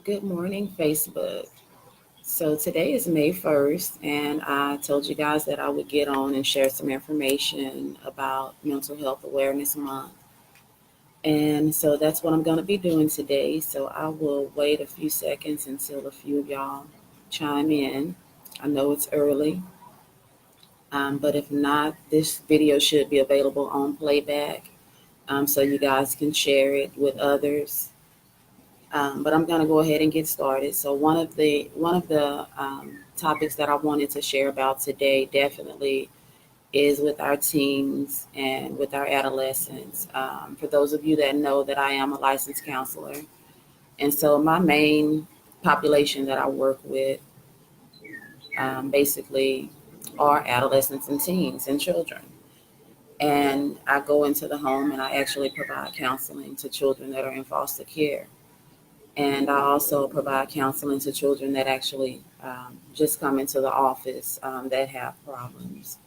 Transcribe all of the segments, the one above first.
Good morning, Facebook. So today is May 1st, and I told you guys that I would get on and share some information about Mental Health Awareness Month. And so that's what I'm going to be doing today. So I will wait a few seconds until a few of y'all chime in. I know it's early, but if not, this video should be available on playback, so you guys can share it with others. But I'm going to go ahead and get started. So one of the topics that I wanted to share about today definitely is with our teens and with our adolescents. For those of you that know that I am a licensed counselor, and so my main population that I work with basically are adolescents and teens and children. And I go into the home and I actually provide counseling to children that are in foster care. And I also provide counseling to children that actually just come into the office that have problems.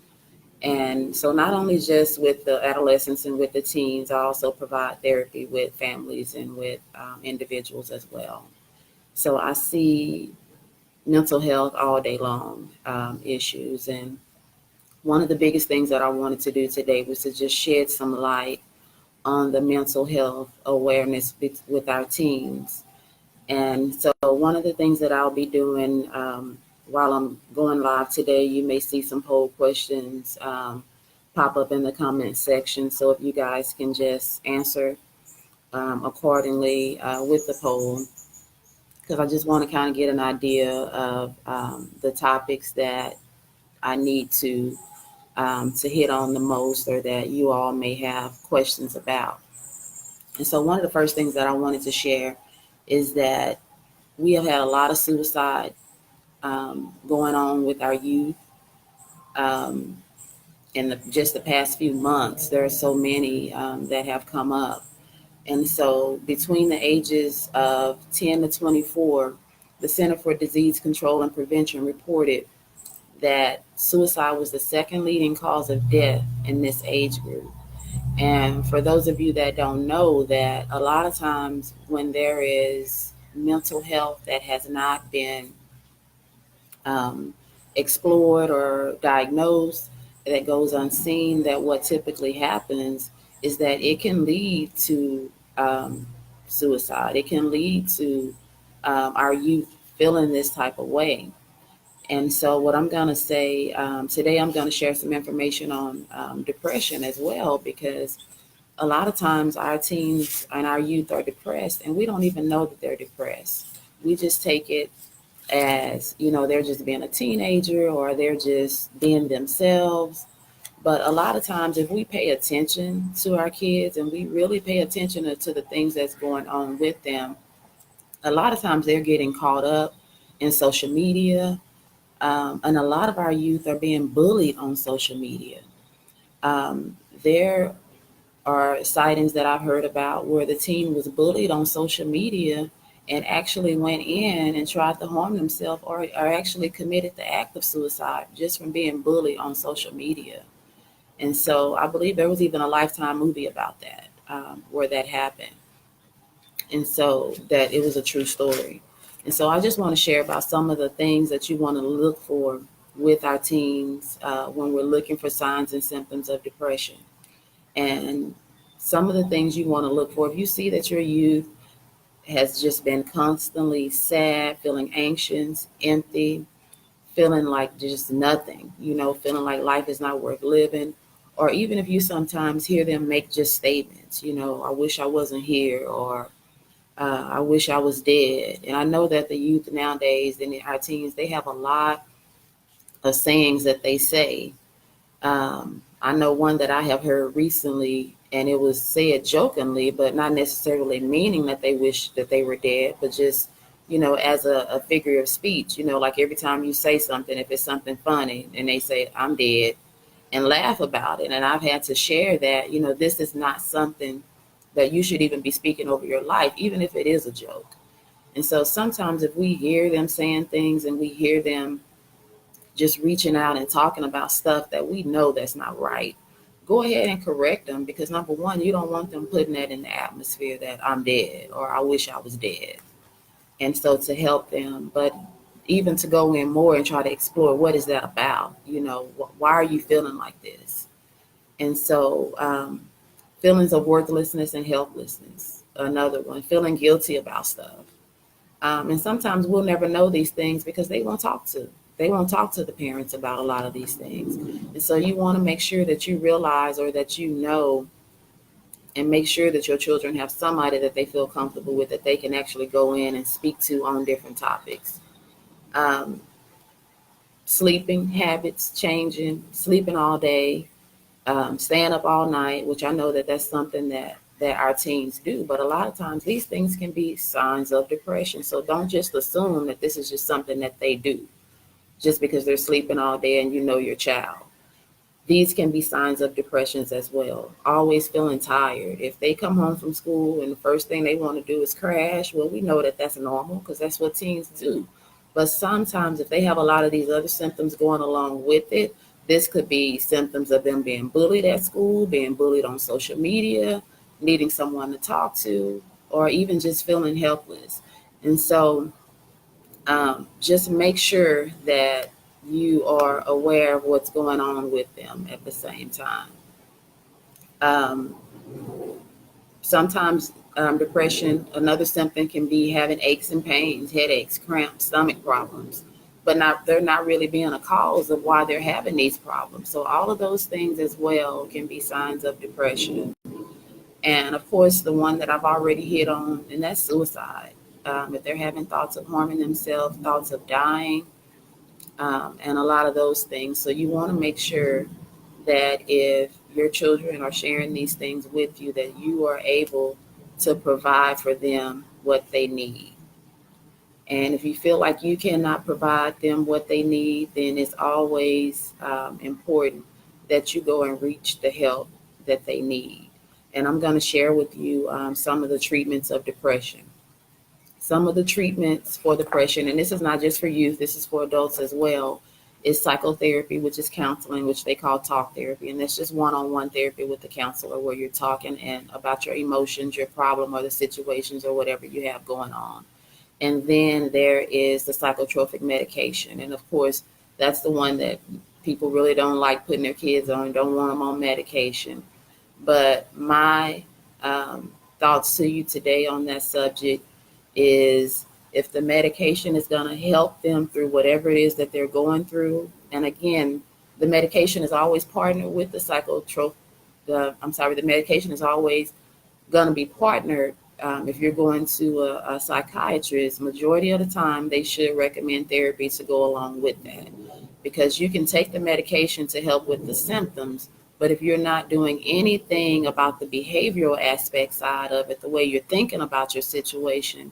And so not only just with the adolescents and with the teens, I also provide therapy with families and with individuals as well. So I see mental health all day long issues. And one of the biggest things that I wanted to do today was to just shed some light on the mental health awareness with our teens. And so one of the things that I'll be doing while I'm going live today, you may see some poll questions pop up in the comment section. So if you guys can just answer accordingly with the poll, because I just want to kind of get an idea of the topics that I need to hit on the most, or that you all may have questions about. And so one of the first things that I wanted to share is that we have had a lot of suicide going on with our youth um, in just the past few months. There are so many that have come up. And so between the ages of 10 to 24, the Center for Disease Control and Prevention reported that suicide was the second leading cause of death in this age group. And for those of you that don't know, that a lot of times when there is mental health that has not been um, explored or diagnosed, that goes unseen, that what typically happens is that it can lead to suicide. It can lead to our youth feeling this type of way. And so, what I'm going to say today, I'm going to share some information on depression as well, because a lot of times our teens and our youth are depressed, and we don't even know that they're depressed. We just take it as, they're just being a teenager, or they're just being themselves. But a lot of times, if we pay attention to our kids and we really pay attention to the things that's going on with them, a lot of times they're getting caught up in social media. And a lot of our youth are being bullied on social media. There are sightings that I've heard about where the teen was bullied on social media and actually went in and tried to harm themselves, or actually committed the act of suicide just from being bullied on social media. And so I believe there was even a Lifetime movie about that, where that happened. And so that it was a true story. And so I just want to share about some of the things that you want to look for with our teens when we're looking for signs and symptoms of depression. And some of the things you want to look for, if you see that your youth has just been constantly sad, feeling anxious, empty, feeling like just nothing, feeling like life is not worth living. Or even if you sometimes hear them make just statements, I wish I wasn't here, or I wish I was dead. And I know that the youth nowadays and our teens, they have a lot of sayings that they say. I know one that I have heard recently, and it was said jokingly, but not necessarily meaning that they wish that they were dead, but just, as a figure of speech, like every time you say something, if it's something funny, and they say, I'm dead, and laugh about it. And I've had to share that, this is not something that you should even be speaking over your life, even if it is a joke. And so sometimes if we hear them saying things and we hear them just reaching out and talking about stuff that we know that's not right, go ahead and correct them, because number one, you don't want them putting that in the atmosphere that I'm dead or I wish I was dead. And so to help them, but even to go in more and try to explore what is that about? Why are you feeling like this? And so feelings of worthlessness and helplessness, another one, feeling guilty about stuff. And sometimes we'll never know these things because they won't talk to. They won't talk to the parents about a lot of these things. And so you want to make sure that you realize or that you know and make sure that your children have somebody that they feel comfortable with that they can actually go in and speak to on different topics. Um, Sleeping habits changing, sleeping all day, staying up all night, which I know that that's something that our teens do. But a lot of times these things can be signs of depression. So don't just assume that this is just something that they do just because they're sleeping all day and you know your child. These can be signs of depressions as well. Always feeling tired. If they come home from school and the first thing they want to do is crash, well, we know that that's normal because that's what teens do. But sometimes if they have a lot of these other symptoms going along with it, this could be symptoms of them being bullied at school, being bullied on social media, needing someone to talk to, or even just feeling helpless. And so just make sure that you are aware of what's going on with them at the same time. Um, Sometimes depression, another symptom can be having aches and pains, headaches, cramps, stomach problems, but they're not really being a cause of why they're having these problems. So all of those things as well can be signs of depression. And of course, the one that I've already hit on, and that's suicide. If they're having thoughts of harming themselves, thoughts of dying, and a lot of those things. So you want to make sure that if your children are sharing these things with you, that you are able to provide for them what they need. And if you feel like you cannot provide them what they need, then it's always important that you go and reach the help that they need. And I'm going to share with you some of the treatments of depression. Some of the treatments for depression, and this is not just for youth, this is for adults as well, is psychotherapy, which is counseling, which they call talk therapy. And that's just one-on-one therapy with the counselor where you're talking and about your emotions, your problem, or the situations or whatever you have going on. And then there is the psychotropic medication. And of course, that's the one that people really don't like putting their kids on, don't want them on medication. But my thoughts to you today on that subject is if the medication is going to help them through whatever it is that they're going through, and again, the medication is always partnered with the medication is always going to be partnered. If you're going to a psychiatrist, majority of the time they should recommend therapy to go along with that, because you can take the medication to help with the symptoms, but if you're not doing anything about the behavioral aspect side of it, the way you're thinking about your situation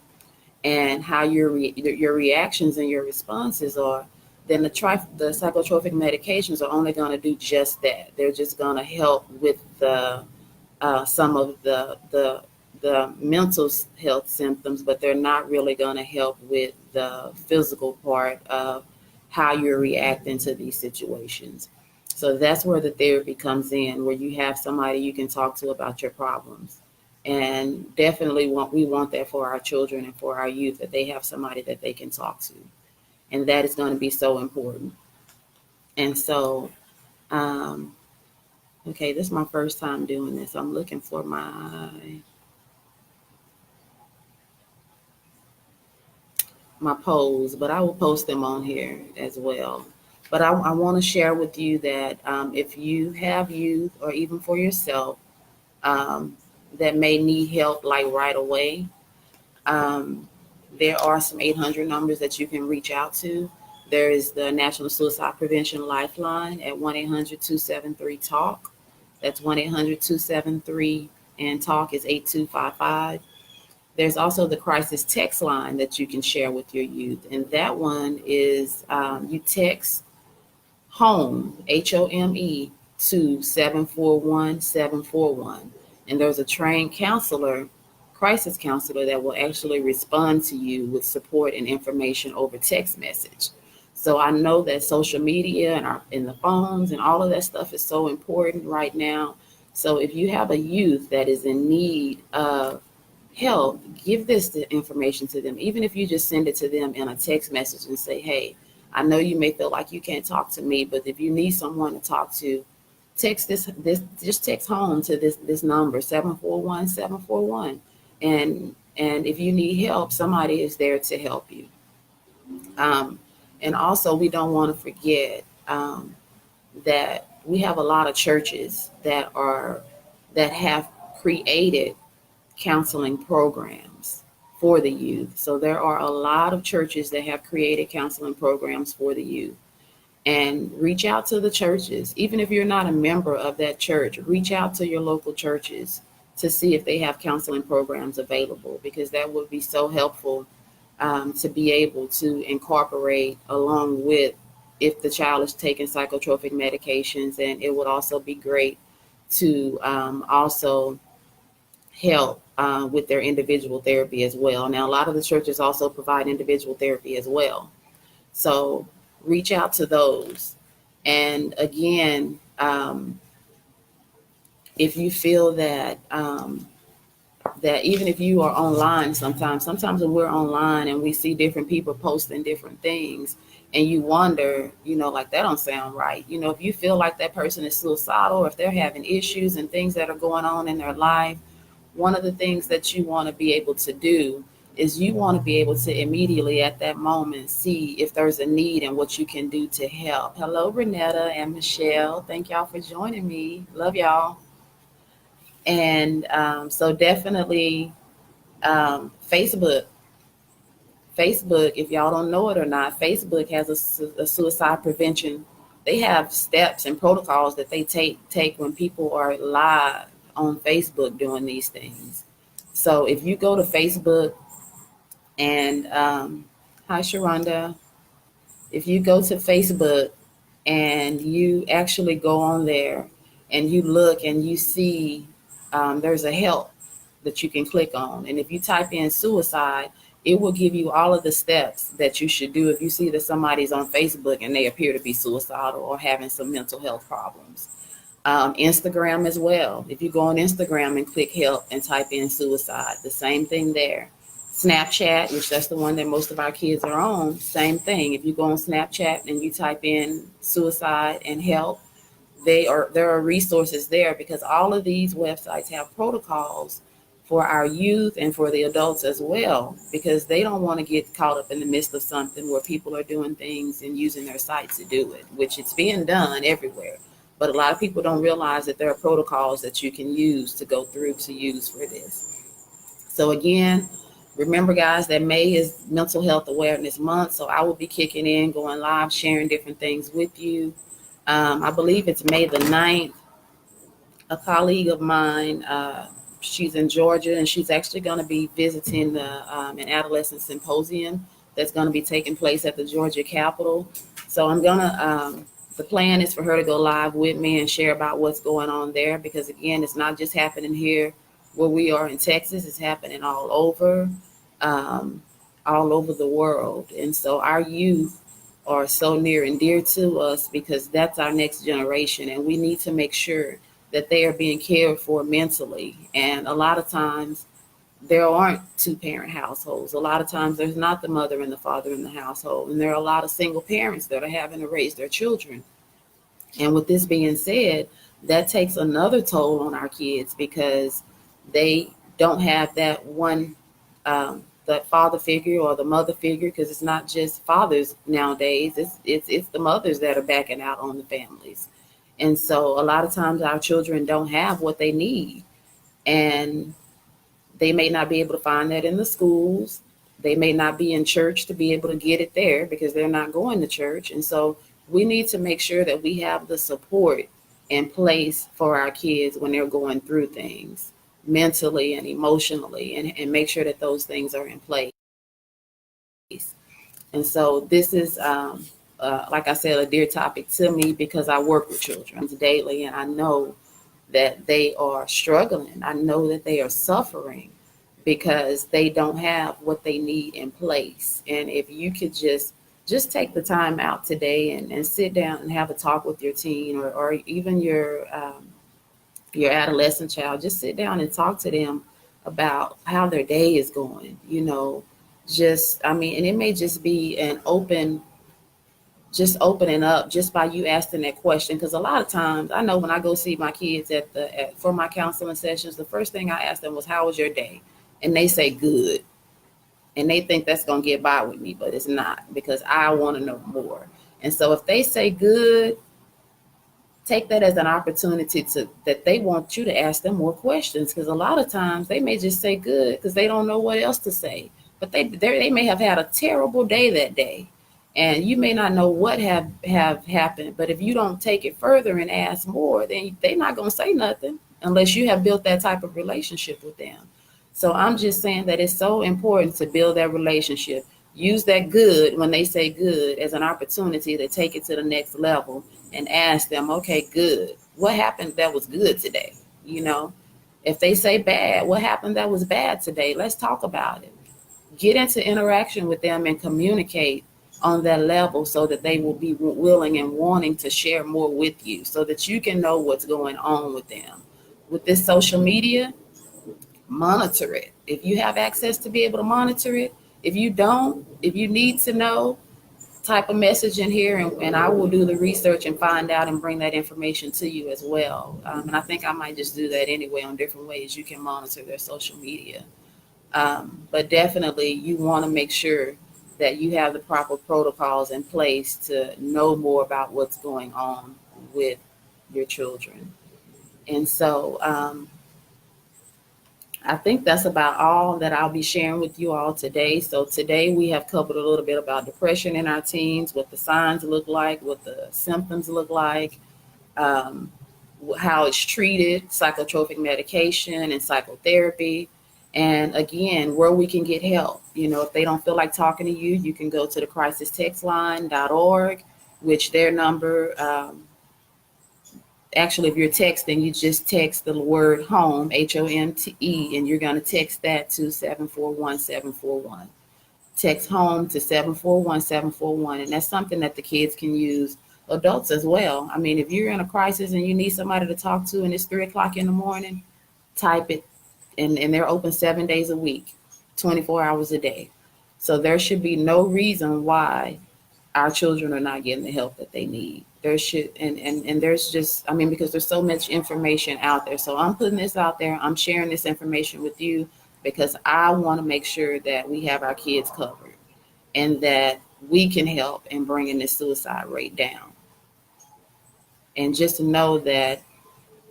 and how your reactions and your responses are, then the psychotropic medications are only going to do just that. They're just going to help with the some of the mental health symptoms, but they're not really going to help with the physical part of how you're reacting to these situations. So that's where the therapy comes in, where you have somebody you can talk to about your problems. And definitely we want that for our children and for our youth, that they have somebody that they can talk to. And that is going to be so important. And so, okay, this is my first time doing this. I'm looking for my polls, but I will post them on here as well. But I want to share with you that if you have youth or even for yourself that may need help like right away, there are some 800 numbers that you can reach out to. There is the National Suicide Prevention Lifeline at 1-800-273-TALK. That's 1-800-273, and TALK is 8255. There's also the crisis text line that you can share with your youth. And that one is you text HOME, HOME, to 741-741. And there's a trained counselor, crisis counselor, that will actually respond to you with support and information over text message. So I know that social media and the phones and all of that stuff is so important right now. So if you have a youth that is in need of help, give this information to them. Even if you just send it to them in a text message and say, hey, I know you may feel like you can't talk to me, but if you need someone to talk to, text this just text home to this number, 741-741. And if you need help, somebody is there to help you. Um, and also, we don't want to forget that we have a lot of churches that have created counseling programs for the youth. So there are a lot of churches that have created counseling programs for the youth. And reach out to the churches. Even if you're not a member of that church, reach out to your local churches to see if they have counseling programs available, because that would be so helpful to be able to incorporate along with if the child is taking psychotropic medications. And it would also be great to also help with their individual therapy as well. Now, a lot of the churches also provide individual therapy as well. So reach out to those. And again, if you feel that even if you are online, sometimes when we're online and we see different people posting different things, and you wonder, like that don't sound right. If you feel like that person is suicidal, or if they're having issues and things that are going on in their life, one of the things that you want to be able to do is you want to be able to immediately at that moment see if there's a need and what you can do to help. Hello, Renetta and Michelle. Thank y'all for joining me. Love y'all. And so definitely Facebook. Facebook, if y'all don't know it or not, Facebook has a suicide prevention. They have steps and protocols that they take when people are live on Facebook doing these things. So if you go to Facebook and hi, Sharonda. If you go to Facebook and you actually go on there and you look and you see there's a help that you can click on. And if you type in suicide, it will give you all of the steps that you should do if you see that somebody's on Facebook and they appear to be suicidal or having some mental health problems. Instagram as well. If you go on Instagram and click help and type in suicide, the same thing there. Snapchat, which that's the one that most of our kids are on, same thing. If you go on Snapchat and you type in suicide and help, there are resources there, because all of these websites have protocols for our youth and for the adults as well, because they don't want to get caught up in the midst of something where people are doing things and using their sites to do it, which it's being done everywhere. But a lot of people don't realize that there are protocols that you can use to go through to use for this. So again, remember guys, that May is Mental Health Awareness Month. So I will be kicking in, going live, sharing different things with you. I believe it's May the 9th. A colleague of mine, she's in Georgia, and she's actually going to be visiting an adolescent symposium that's going to be taking place at the Georgia Capitol. So the plan is for her to go live with me and share about what's going on there, because again, it's not just happening here where we are in Texas, it's happening all over the world. And so our youth are so near and dear to us, because that's our next generation, and we need to make sure that they are being cared for mentally. And a lot of times there aren't two-parent households. A lot of times there's not the mother and the father in the household, and there are a lot of single parents that are having to raise their children. And with this being said, that takes another toll on our kids, because they don't have that one that father figure or the mother figure, because it's not just fathers nowadays, it's the mothers that are backing out on the families. And so a lot of times our children don't have what they need, and they may not be able to find that in the schools. They may not be in church to be able to get it there, because they're not going to church. And so we need to make sure that we have the support in place for our kids when they're going through things mentally and emotionally, and make sure that those things are in place. And so this is, like I said, a dear topic to me, because I work with children daily, and I know that they are struggling. I know that they are suffering because they don't have what they need in place. And if you could just take the time out today and sit down and have a talk with your teen, or even your adolescent child, just sit down and talk to them about how their day is going, and it may just be just opening up just by you asking that question. Because a lot of times I know when I go see my kids for my counseling sessions, the first thing I ask them was, how was your day? And they say good. And they think that's going to get by with me, but it's not, because I want to know more. And so if they say good, take that as an opportunity that they want you to ask them more questions, because a lot of times they may just say good because they don't know what else to say, but they may have had a terrible day that day, and you may not know what have happened. But if you don't take it further and ask more, then they're not going to say nothing unless you have built that type of relationship with them. So I'm just saying that it's so important to build that relationship. Use that good when they say good as an opportunity to take it to the next level and ask them, okay, good. What happened that was good today? If they say bad, what happened that was bad today? Let's talk about it. Get into interaction with them and communicate on that level so that they will be willing and wanting to share more with you so that you can know what's going on with them. With this social media, monitor it. If you have access to be able to monitor it, if you don't, if you need to know, type a message in here, and I will do the research and find out and bring that information to you as well. And I think I might just do that anyway on different ways you can monitor their social media. But definitely you want to make sure that you have the proper protocols in place to know more about what's going on with your children. And so I think that's about all that I'll be sharing with you all today. So today we have covered a little bit about depression in our teens, what the signs look like, what the symptoms look like, um, how it's treated, psychotropic medication and psychotherapy. And again, where we can get help. If they don't feel like talking to you, you can go to the crisistextline.org, which their number, actually, if you're texting, you just text the word home, HOMTE, and you're going to text that to 741-741. Text home to 741-741. And that's something that the kids can use, adults as well. I mean, if you're in a crisis and you need somebody to talk to and it's 3 o'clock in the morning, type it. And they're open 7 days a week, 24 hours a day. So there should be no reason why our children are not getting the help that they need. There should, and there's just, because there's so much information out there. So I'm putting this out there. I'm sharing this information with you because I want to make sure that we have our kids covered and that we can help in bringing this suicide rate down. And just know that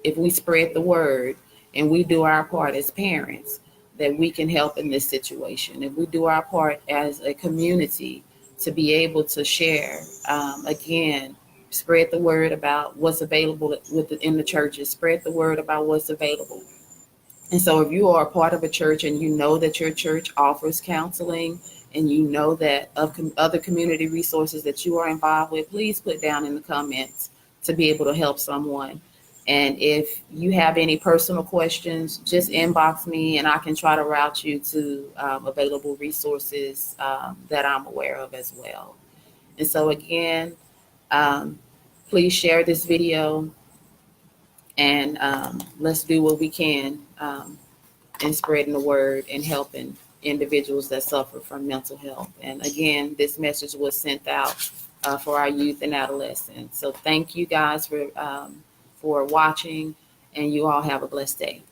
if we spread the word and we do our part as parents, that we can help in this situation. If we do our part as a community to be able to share, again, spread the word about what's available in the churches, spread the word about what's available. And so if you are a part of a church and you know that your church offers counseling and you know that other community resources that you are involved with, please put down in the comments to be able to help someone. And if you have any personal questions, just inbox me and I can try to route you to available resources that I'm aware of as well. And so again, please share this video and let's do what we can in spreading the word and helping individuals that suffer from mental health. And again, this message was sent out for our youth and adolescents. So thank you guys for watching, and you all have a blessed day.